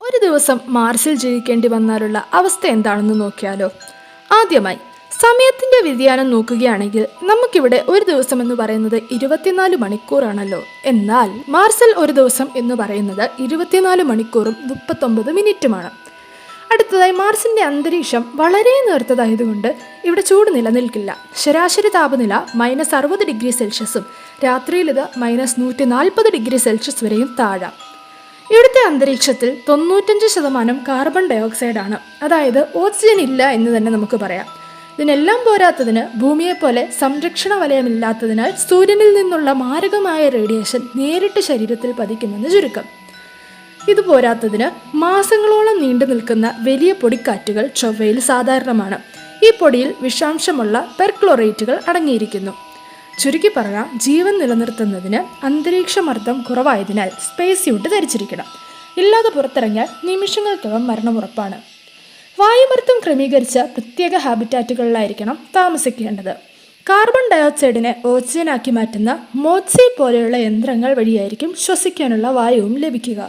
ഒരു ദിവസം മാർസിൽ ജീവിക്കേണ്ടി വന്നാലുള്ള അവസ്ഥ എന്താണെന്ന് നോക്കിയാലോ. ആദ്യമായി സമയത്തിന്റെ വ്യതിയാനം നോക്കുകയാണെങ്കിൽ നമുക്കിവിടെ ഒരു ദിവസം എന്ന് പറയുന്നത് 24 മണിക്കൂറാണല്ലോ. എന്നാൽ മാർസിൽ ഒരു ദിവസം എന്ന് പറയുന്നത് 24 മണിക്കൂറും 39 മിനിറ്റുമാണ്. അടുത്തതായി മാർസിന്റെ അന്തരീക്ഷം വളരെ നേർത്തതായതുകൊണ്ട് ഇവിടെ ചൂട് നിലനിൽക്കില്ല. ശരാശരി താപനില -60°C, രാത്രിയിൽ ഇത് -140°C വരെയും താഴാം. ഇവിടുത്തെ അന്തരീക്ഷത്തിൽ 95% കാർബൺ ഡയോക്സൈഡാണ്, അതായത് ഓക്സിജൻ ഇല്ല എന്ന് തന്നെ നമുക്ക് പറയാം. ഇതിനെല്ലാം പോരാത്തതിന് ഭൂമിയെപ്പോലെ സംരക്ഷണ വലയമില്ലാത്തതിനാൽ സൂര്യനിൽ നിന്നുള്ള മാരകമായ റേഡിയേഷൻ നേരിട്ട് ശരീരത്തിൽ പതിക്കുമെന്ന് ചുരുക്കം. ഇതുപോരാത്തതിന് മാസങ്ങളോളം നീണ്ടു നിൽക്കുന്ന വലിയ പൊടിക്കാറ്റുകൾ ചൊവ്വയിൽ സാധാരണമാണ്. ഈ പൊടിയിൽ വിഷാംശമുള്ള പെർക്ലോറേറ്റുകൾ അടങ്ങിയിരിക്കുന്നു. ചുരുക്കി പറഞ്ഞാൽ ജീവൻ നിലനിർത്തുന്നതിന് അന്തരീക്ഷമർദ്ദം കുറവായതിനാൽ സ്പേസ് സ്യൂട്ട് ധരിച്ചിരിക്കണം. ഇല്ലാതെ പുറത്തിറങ്ങിയാൽ നിമിഷങ്ങൾക്കകം മരണമുറപ്പാണ്. വായുമർദ്ദം ക്രമീകരിച്ച പ്രത്യേക ഹാബിറ്റാറ്റുകളിലായിരിക്കണം താമസിക്കേണ്ടത്. കാർബൺ ഡയോക്സൈഡിനെ ഓക്സിജനാക്കി മാറ്റുന്ന മോത്സി പോലെയുള്ള യന്ത്രങ്ങൾ വഴിയായിരിക്കും ശ്വസിക്കാനുള്ള വായുവും ലഭിക്കുക.